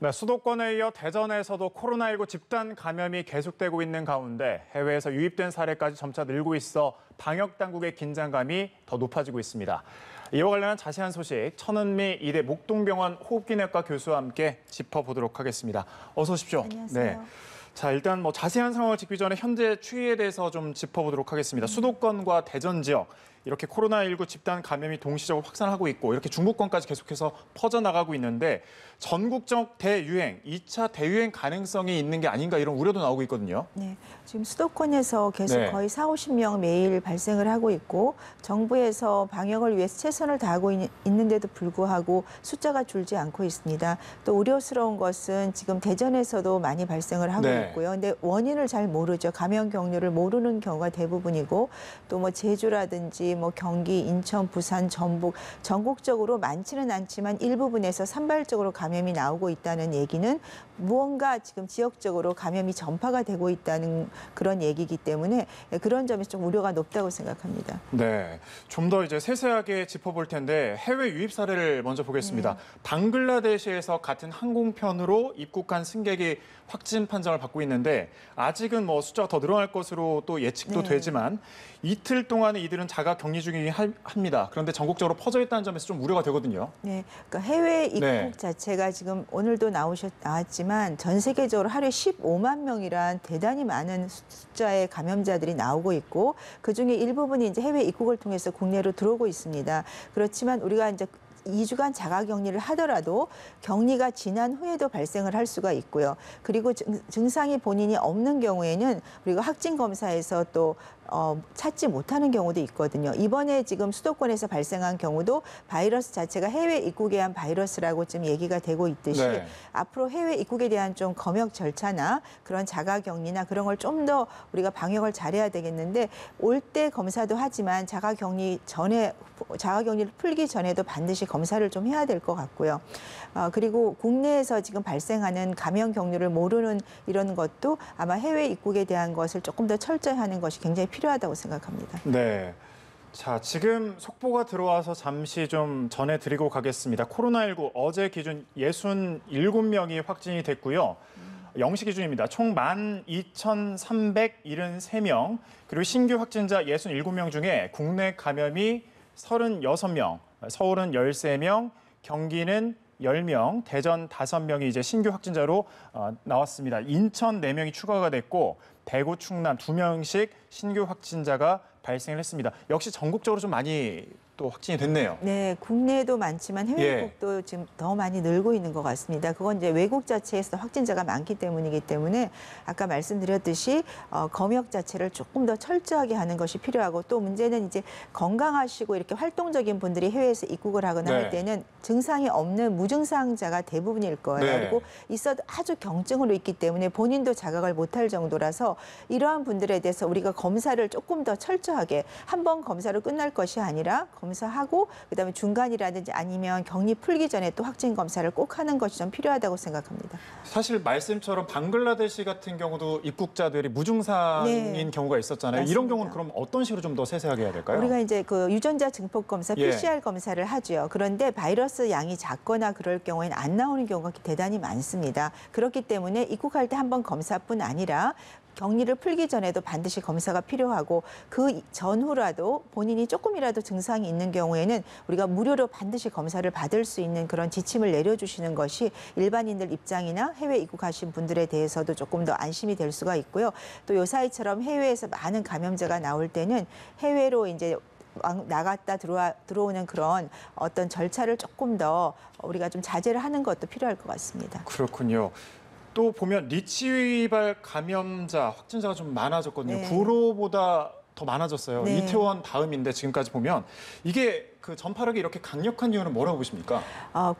네, 수도권에 이어 대전에서도 코로나19 집단 감염이 계속되고 있는 가운데 해외에서 유입된 사례까지 점차 늘고 있어 방역 당국의 긴장감이 더 높아지고 있습니다. 이와 관련한 자세한 소식 천은미 이대 목동병원 호흡기내과 교수와 함께 짚어보도록 하겠습니다. 어서 오십시오. 안녕하세요. 네. 자, 일단 자세한 상황을 짚기 전에 현재 추이에 대해서 좀 짚어보도록 하겠습니다. 수도권과 대전 지역 이렇게 코로나19 집단 감염이 동시적으로 확산하고 있고 이렇게 중부권까지 계속해서 퍼져나가고 있는데 전국적 대유행, 2차 대유행 가능성이 있는 게 아닌가 이런 우려도 나오고 있거든요. 네, 지금 수도권에서 계속 거의 40~50명 매일 발생을 하고 있고 정부에서 방역을 위해서 최선을 다하고 있는데도 불구하고 숫자가 줄지 않고 있습니다. 또 우려스러운 것은 지금 대전에서도 많이 발생을 하고 있고요. 근데 원인을 잘 모르죠. 감염 경로를 모르는 경우가 대부분이고 또 제주라든지 경기, 인천, 부산, 전북 전국적으로 많지는 않지만 일부분에서 산발적으로 감염이 나오고 있다는 얘기는 무언가 지금 지역적으로 감염이 전파가 되고 있다는 그런 얘기이기 때문에 그런 점에서 좀 우려가 높다고 생각합니다. 네, 좀 더 이제 세세하게 짚어볼 텐데 해외 유입 사례를 먼저 보겠습니다. 방글라데시에서 같은 항공편으로 입국한 승객이 확진 판정을 받고 있는데 아직은 숫자가 더 늘어날 것으로 또 예측도 되지만 이틀 동안에 이들은 자가 격리 중이긴 합니다. 그런데 전국적으로 퍼져 있다는 점에서 좀 우려가 되거든요. 네, 그러니까 해외 입국 자체가 지금 오늘도 나왔지만 전 세계적으로 하루에 15만 명이란 대단히 많은 숫자의 감염자들이 나오고 있고 그중에 일부분이 이제 해외 입국을 통해서 국내로 들어오고 있습니다. 그렇지만 우리가 이제 2주간 자가격리를 하더라도 격리가 지난 후에도 발생을 할 수가 있고요. 그리고 증상이 본인이 없는 경우에는 우리가 확진 검사에서 또 찾지 못하는 경우도 있거든요. 이번에 지금 수도권에서 발생한 경우도 바이러스 자체가 해외 입국에 대한 바이러스라고 지금 얘기가 되고 있듯이 앞으로 해외 입국에 대한 좀 검역 절차나 그런 자가격리나 그런 걸 좀 더 우리가 방역을 잘해야 되겠는데 올 때 검사도 하지만 자가격리를 풀기 전에도 반드시 검사를 좀 해야 될 것 같고요. 그리고 국내에서 지금 발생하는 감염 경로를 모르는 이런 것도 아마 해외 입국에 대한 것을 조금 더 철저히 하는 것이 굉장히 필요하다고 생각합니다. 네. 자, 지금 속보가 들어와서 잠시 좀 전해드리고 가겠습니다. 코로나19 어제 기준 67명이 확진이 됐고요. 0시 기준입니다. 총 12,373명, 그리고 신규 확진자 67명 중에 국내 감염이 36명, 서울은 13명, 경기는 10명, 대전 5명이 이제 신규 확진자로 나왔습니다. 인천 4명이 추가가 됐고 대구, 충남 2명씩 신규 확진자가 발생을 했습니다. 역시 전국적으로 좀 많이 또 확진이 됐네요. 네, 국내에도 많지만 해외 입국도 지금 더 많이 늘고 있는 것 같습니다. 그건 이제 외국 자체에서 확진자가 많기 때문이기 때문에 아까 말씀드렸듯이 검역 자체를 조금 더 철저하게 하는 것이 필요하고 또 문제는 이제 건강하시고 이렇게 활동적인 분들이 해외에서 입국을 하거나 할 때는 증상이 없는 무증상자가 대부분일 거예요. 그리고 있어도 아주 경증으로 있기 때문에 본인도 자각을 못할 정도라서 이러한 분들에 대해서 우리가 검사를 조금 더 철저하게 한 번 검사로 끝날 것이 아니라 검사하고 그다음에 중간이라든지 아니면 격리 풀기 전에 또 확진 검사를 꼭 하는 것이 좀 필요하다고 생각합니다. 사실 말씀처럼 방글라데시 같은 경우도 입국자들이 무증상인 경우가 있었잖아요. 맞습니다. 이런 경우는 그럼 어떤 식으로 좀 더 세세하게 해야 될까요? 우리가 이제 그 유전자 증폭 검사 PCR 검사를 하죠. 그런데 바이러스 양이 작거나 그럴 경우에는 안 나오는 경우가 대단히 많습니다. 그렇기 때문에 입국할 때 한 번 검사뿐 아니라 격리를 풀기 전에도 반드시 검사가 필요하고 그 전후라도 본인이 조금이라도 증상이 있는 경우에는 우리가 무료로 반드시 검사를 받을 수 있는 그런 지침을 내려주시는 것이 일반인들 입장이나 해외 입국하신 분들에 대해서도 조금 더 안심이 될 수가 있고요. 또 요사이처럼 해외에서 많은 감염자가 나올 때는 해외로 이제 나갔다 들어오는 그런 어떤 절차를 조금 더 우리가 좀 자제를 하는 것도 필요할 것 같습니다. 그렇군요. 또 보면 리치위발 감염자, 확진자가 좀 많아졌거든요. 구로보다 더 많아졌어요. 이태원 다음인데 지금까지 보면 이게 그 전파력이 이렇게 강력한 이유는 뭐라고 보십니까?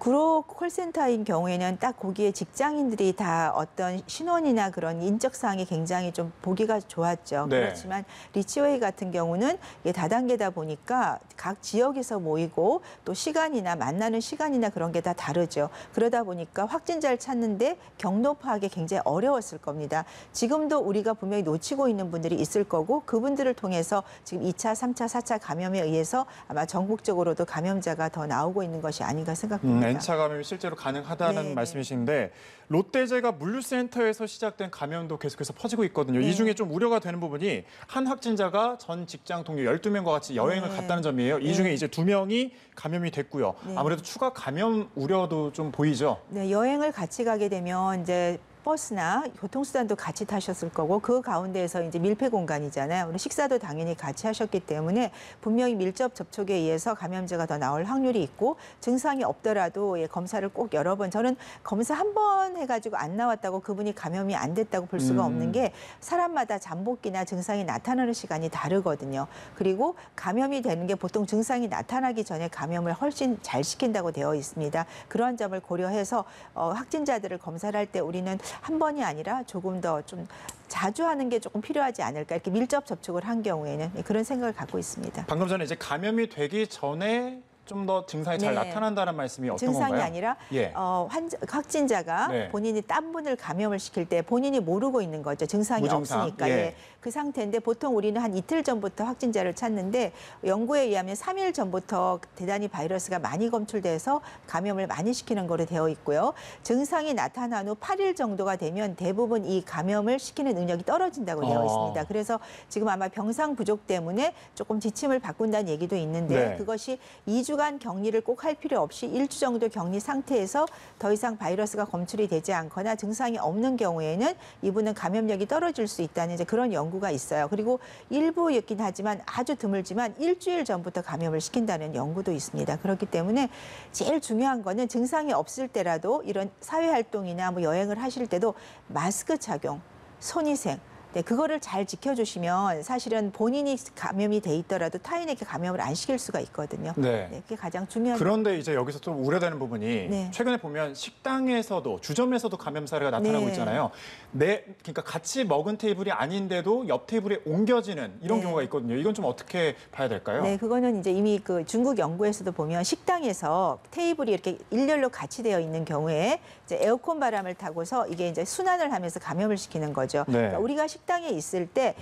구로 콜센터인 경우에는 딱 거기에 직장인들이 다 어떤 신원이나 그런 인적 사항이 굉장히 좀 보기가 좋았죠. 그렇지만 리치웨이 같은 경우는 이게 다단계다 보니까 각 지역에서 모이고 또 시간이나 만나는 시간이나 그런 게 다 다르죠. 그러다 보니까 확진자를 찾는데 경로 파악이 굉장히 어려웠을 겁니다. 지금도 우리가 분명히 놓치고 있는 분들이 있을 거고 그분들을 통해서 지금 2차, 3차, 4차 감염에 의해서 아마 전국적으로 지역적으로도 감염자가 더 나오고 있는 것이 아닌가 생각됩니다. N차 감염이 실제로 가능하다는 네, 말씀이신데 롯데제가 물류센터에서 시작된 감염도 계속해서 퍼지고 있거든요. 네. 이 중에 좀 우려가 되는 부분이 한 확진자가 전 직장 동료 12명과 같이 여행을 네. 갔다는 점이에요. 이 중에 이제 2명이 감염이 됐고요. 네. 아무래도 추가 감염 우려도 좀 보이죠. 네, 여행을 같이 가게 되면 이제 버스나 교통수단도 같이 타셨을 거고 그 가운데에서 이제 밀폐 공간이잖아요. 우리 식사도 당연히 같이 하셨기 때문에 분명히 밀접 접촉에 의해서 감염자가 더 나올 확률이 있고 증상이 없더라도 검사를 꼭 여러 번 저는 검사 한 번 해가지고 안 나왔다고 그분이 감염이 안 됐다고 볼 수가 없는 게 사람마다 잠복기나 증상이 나타나는 시간이 다르거든요. 그리고 감염이 되는 게 보통 증상이 나타나기 전에 감염을 훨씬 잘 시킨다고 되어 있습니다. 그러한 점을 고려해서 확진자들을 검사를 할 때 우리는 한 번이 아니라 조금 더 좀 자주 하는 게 조금 필요하지 않을까 이렇게 밀접 접촉을 한 경우에는 그런 생각을 갖고 있습니다. 방금 전에 이제 감염이 되기 전에 좀 더 증상이 잘 네. 나타난다는 말씀이 어떤 증상이 건가요? 아니라 예. 확진자가 네. 본인이 딴 분을 감염을 시킬 때 본인이 모르고 있는 거죠. 증상이 무증상? 없으니까. 예. 예. 그 상태인데 보통 우리는 한 이틀 전부터 확진자를 찾는데 연구에 의하면 3일 전부터 대단히 바이러스가 많이 검출돼서 감염을 많이 시키는 거로 되어 있고요. 증상이 나타난 후 8일 정도가 되면 대부분 이 감염을 시키는 능력이 떨어진다고 되어 있습니다. 그래서 지금 아마 병상 부족 때문에 조금 지침을 바꾼다는 얘기도 있는데 네. 그것이 2주간 격리를 꼭 할 필요 없이 1주 정도 격리 상태에서 더 이상 바이러스가 검출이 되지 않거나 증상이 없는 경우에는 이분은 감염력이 떨어질 수 있다는 이제 그런 연구가 있어요. 그리고 일부였긴 하지만 아주 드물지만 일주일 전부터 감염을 시킨다는 연구도 있습니다. 그렇기 때문에 제일 중요한 거는 증상이 없을 때라도 이런 사회활동이나 뭐 여행을 하실 때도 마스크 착용, 손위생, 네, 그거를 잘 지켜주시면 사실은 본인이 감염이 돼 있더라도 타인에게 감염을 안 시킬 수가 있거든요. 네. 네, 그게 가장 중요한. 그런데 이제 여기서 좀 우려되는 부분이 네. 최근에 보면 식당에서도 주점에서도 감염 사례가 나타나고 네. 있잖아요. 그러니까 같이 먹은 테이블이 아닌데도 옆 테이블에 옮겨지는 이런 네. 경우가 있거든요. 이건 좀 어떻게 봐야 될까요? 네, 그거는 이제 이미 그 중국 연구에서도 보면 식당에서 테이블이 이렇게 일렬로 같이 되어 있는 경우에 이제 에어컨 바람을 타고서 이게 이제 순환을 하면서 감염을 시키는 거죠. 네. 그러니까 우리가 식당에 있을 때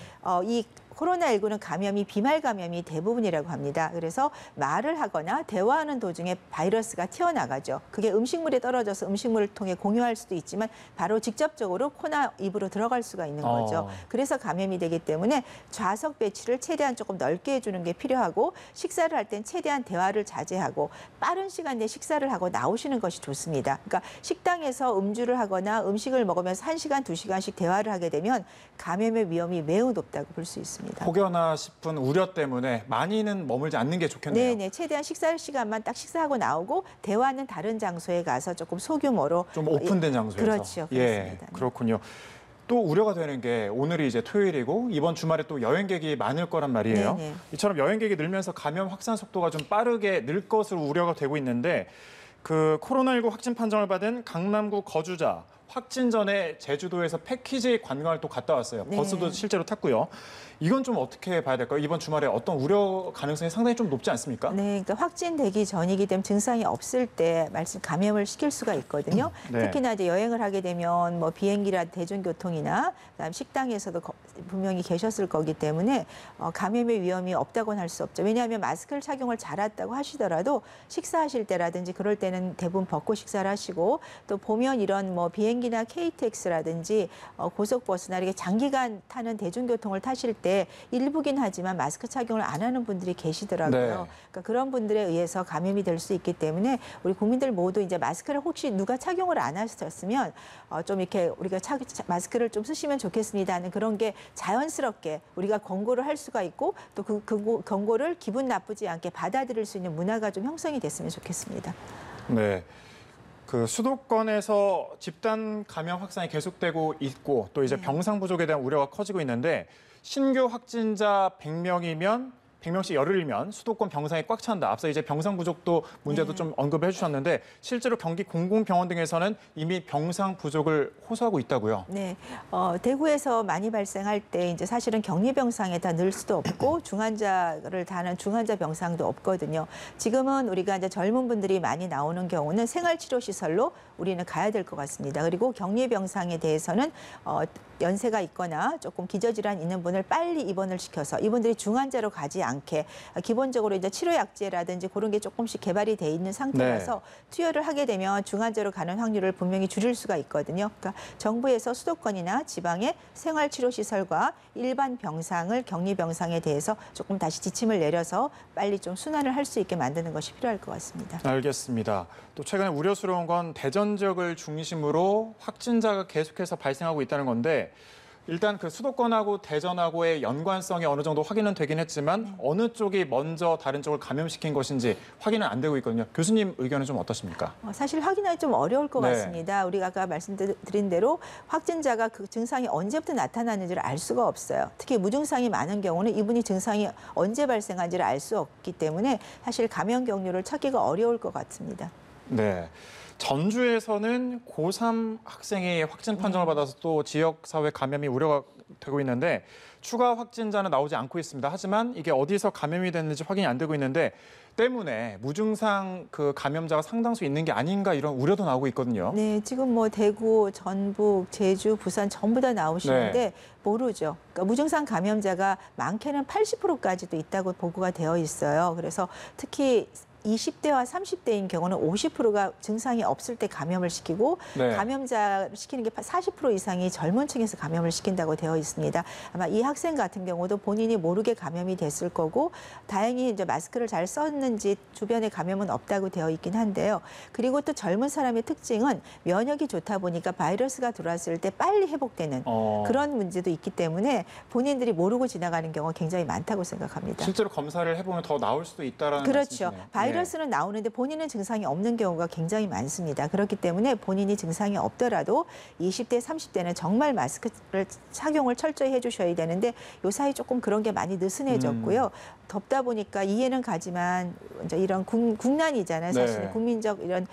이 코로나19는 감염이 비말 감염이 대부분이라고 합니다. 그래서 말을 하거나 대화하는 도중에 바이러스가 튀어나가죠. 그게 음식물에 떨어져서 음식물을 통해 공유할 수도 있지만 바로 직접적으로 코나 입으로 들어갈 수가 있는 거죠. 그래서 감염이 되기 때문에 좌석 배치를 최대한 조금 넓게 해주는 게 필요하고 식사를 할 땐 최대한 대화를 자제하고 빠른 시간 내에 식사를 하고 나오시는 것이 좋습니다. 그러니까 식당에서 음주를 하거나 음식을 먹으면서 1시간, 2시간씩 대화를 하게 되면 감염의 위험이 매우 높다고 볼 수 있습니다. 혹여나 싶은 우려 때문에 많이는 머물지 않는 게 좋겠네요. 네, 최대한 식사 시간만 딱 식사하고 나오고 대화는 다른 장소에 가서 조금 소규모로 좀 오픈된 장소에서. 그렇죠, 그렇습니다. 그렇군요. 또 우려가 되는 게 오늘이 이제 토요일이고 이번 주말에 또 여행객이 많을 거란 말이에요. 네네. 이처럼 여행객이 늘면서 감염 확산 속도가 좀 빠르게 늘 것으로 우려가 되고 있는데 그 코로나19 확진 판정을 받은 강남구 거주자 확진 전에 제주도에서 패키지 관광을 또 갔다 왔어요. 네. 버스도 실제로 탔고요. 이건 좀 어떻게 봐야 될까요? 이번 주말에 어떤 우려 가능성이 상당히 좀 높지 않습니까? 네, 그러니까 확진되기 전이기 때문에 증상이 없을 때 감염을 시킬 수가 있거든요. 네. 특히나 이제 여행을 하게 되면 뭐 비행기라 대중교통이나 그다음 식당에서도 분명히 계셨을 거기 때문에 감염의 위험이 없다고는 할 수 없죠. 왜냐하면 마스크를 착용을 잘했다고 하시더라도 식사하실 때라든지 그럴 때는 대부분 벗고 식사를 하시고 또 보면 이런 뭐 비행기나 KTX라든지 고속버스나 이렇게 장기간 타는 대중교통을 타실 때 일부긴 하지만 마스크 착용을 안 하는 분들이 계시더라고요. 네. 그러니까 그런 분들에 의해서 감염이 될 수 있기 때문에 우리 국민들 모두 이제 마스크를 혹시 누가 착용을 안 하셨으면 좀 이렇게 우리가 마스크를 좀 쓰시면 좋겠습니다 하는 그런 게 자연스럽게 우리가 권고를 할 수가 있고 또 그 권고를 기분 나쁘지 않게 받아들일 수 있는 문화가 좀 형성이 됐으면 좋겠습니다. 네. 그 수도권에서 집단 감염 확산이 계속되고 있고 또 이제 병상 부족에 대한 우려가 커지고 있는데 신규 확진자 100명이면 100명씩 열을 일면 수도권 병상이 꽉 찬다. 앞서 이제 병상 부족도 문제도 좀 언급해 주셨는데 실제로 경기 공공병원 등에서는 이미 병상 부족을 호소하고 있다고요. 네, 대구에서 많이 발생할 때 이제 사실은 격리 병상에 다 넣을 수도 없고 중환자를 다는 중환자 병상도 없거든요. 지금은 우리가 이제 젊은 분들이 많이 나오는 경우는 생활치료시설로 우리는 가야 될 것 같습니다. 그리고 격리 병상에 대해서는 연세가 있거나 조금 기저질환 있는 분을 빨리 입원을 시켜서 이분들이 중환자로 가지 않게 기본적으로 이제 치료약제라든지 그런 게 조금씩 개발이 돼 있는 상태라서 투여를 하게 되면 중환자로 가는 확률을 분명히 줄일 수가 있거든요. 그러니까 정부에서 수도권이나 지방의 생활치료시설과 일반 병상을 격리병상에 대해서 조금 다시 지침을 내려서 빨리 좀 순환을 할 수 있게 만드는 것이 필요할 것 같습니다. 알겠습니다. 또 최근에 우려스러운 건 대전 지역을 중심으로 확진자가 계속해서 발생하고 있다는 건데 일단 그 수도권하고 대전하고의 연관성이 어느 정도 확인은 되긴 했지만 어느 쪽이 먼저 다른 쪽을 감염시킨 것인지 확인은 안 되고 있거든요. 교수님 의견은 좀 어떠십니까? 사실 확인하기 좀 어려울 것 네. 같습니다. 우리가 아까 말씀드린 대로 확진자가 그 증상이 언제부터 나타나는지를 알 수가 없어요. 특히 무증상이 많은 경우는 이분이 증상이 언제 발생한지를 알 수 없기 때문에 사실 감염 경로를 찾기가 어려울 것 같습니다. 네. 전주에서는 고3 학생이 확진 판정을 받아서 또 지역사회 감염이 우려가 되고 있는데 추가 확진자는 나오지 않고 있습니다. 하지만 이게 어디서 감염이 됐는지 확인이 안 되고 있는데 때문에 무증상 그 감염자가 상당수 있는 게 아닌가 이런 우려도 나오고 있거든요. 네, 지금 뭐 대구, 전북, 제주, 부산 전부 다 나오시는데 모르죠. 그러니까 무증상 감염자가 많게는 80%까지도 있다고 보고가 되어 있어요. 그래서 특히 20대와 30대인 경우는 50%가 증상이 없을 때 감염을 시키고 감염자 시키는 게 40% 이상이 젊은 층에서 감염을 시킨다고 되어 있습니다. 아마 이 학생 같은 경우도 본인이 모르게 감염이 됐을 거고 다행히 이제 마스크를 잘 썼는지 주변에 감염은 없다고 되어 있긴 한데요. 그리고 또 젊은 사람의 특징은 면역이 좋다 보니까 바이러스가 들어왔을 때 빨리 회복되는 그런 문제도 있기 때문에 본인들이 모르고 지나가는 경우가 굉장히 많다고 생각합니다. 실제로 검사를 해보면 더 나올 수도 있다라는 그렇죠. 말씀이시네요. 바이러스는 나오는데 본인은 증상이 없는 경우가 굉장히 많습니다. 그렇기 때문에 본인이 증상이 없더라도 20대, 30대는 정말 마스크를 착용을 철저히 해주셔야 되는데 요 사이 조금 그런 게 많이 느슨해졌고요. 덥다 보니까 이해는 가지만 이제 이런 국난이잖아요. 사실은 국민적 이런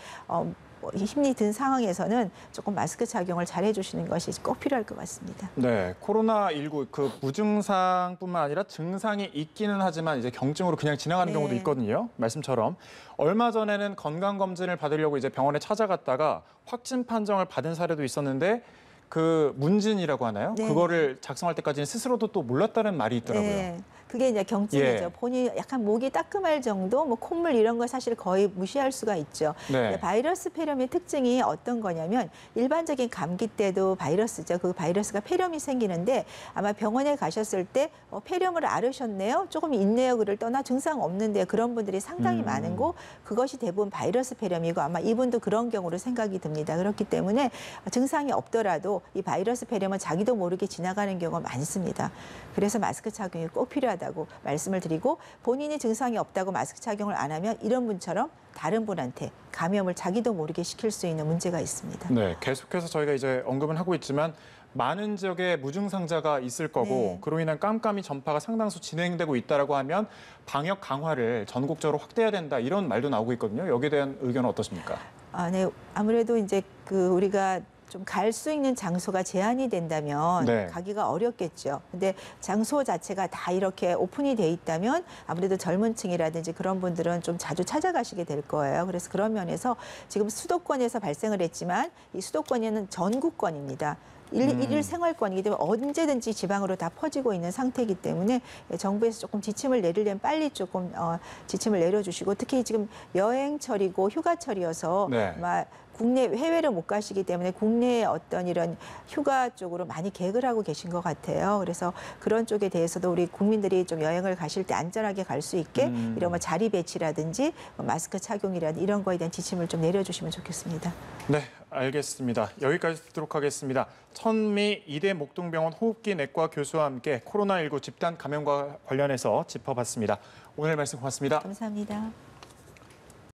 힘이 든 상황에서는 조금 마스크 착용을 잘 해주시는 것이 꼭 필요할 것 같습니다. 네, 코로나19 그 무증상뿐만 아니라 증상이 있기는 하지만 이제 경증으로 그냥 지나가는 경우도 있거든요. 말씀처럼 얼마 전에는 건강검진을 받으려고 이제 병원에 찾아갔다가 확진 판정을 받은 사례도 있었는데 그 문진이라고 하나요? 그거를 작성할 때까지는 스스로도 또 몰랐다는 말이 있더라고요. 네. 그게 이제 경증이죠. 본인이 약간 목이 따끔할 정도, 뭐 콧물 이런 거 사실 거의 무시할 수가 있죠. 바이러스 폐렴의 특징이 어떤 거냐면 일반적인 감기 때도 바이러스죠. 그 바이러스가 폐렴이 생기는데 아마 병원에 가셨을 때 폐렴을 앓으셨네요. 조금 있네요. 그를 떠나 증상 없는데 그런 분들이 상당히 많은 거 그것이 대부분 바이러스 폐렴이고 아마 이분도 그런 경우로 생각이 듭니다. 그렇기 때문에 증상이 없더라도 이 바이러스 폐렴은 자기도 모르게 지나가는 경우가 많습니다. 그래서 마스크 착용이 꼭 필요하다고 말씀을 드리고 본인이 증상이 없다고 마스크 착용을 안 하면 이런 분처럼 다른 분한테 감염을 자기도 모르게 시킬 수 있는 문제가 있습니다. 네, 계속해서 저희가 이제 언급은 하고 있지만 많은 지역에 무증상자가 있을 거고 그로 인한 깜깜이 전파가 상당수 진행되고 있다라고 하면 방역 강화를 전국적으로 확대해야 된다 이런 말도 나오고 있거든요. 여기에 대한 의견은 어떠십니까? 네, 아무래도 이제 우리가 좀 갈 수 있는 장소가 제한이 된다면 가기가 어렵겠죠. 근데 장소 자체가 다 이렇게 오픈이 돼 있다면 아무래도 젊은 층이라든지 그런 분들은 좀 자주 찾아가시게 될 거예요. 그래서 그런 면에서 지금 수도권에서 발생을 했지만 이 수도권에는 전국권입니다. 일일 생활권이기 때문에 언제든지 지방으로 다 퍼지고 있는 상태이기 때문에 정부에서 조금 지침을 내리려면 빨리 조금 지침을 내려주시고 특히 지금 여행철이고 휴가철이어서 국내 해외를 못 가시기 때문에 국내의 어떤 이런 휴가 쪽으로 많이 계획을 하고 계신 것 같아요. 그래서 그런 쪽에 대해서도 우리 국민들이 좀 여행을 가실 때 안전하게 갈 수 있게 이런 뭐 자리 배치라든지 마스크 착용이라든지 이런 거에 대한 지침을 좀 내려주시면 좋겠습니다. 네, 알겠습니다. 여기까지 듣도록 하겠습니다. 천미 이대 목동병원 호흡기 내과 교수와 함께 코로나19 집단 감염과 관련해서 짚어봤습니다. 오늘 말씀 고맙습니다. 감사합니다.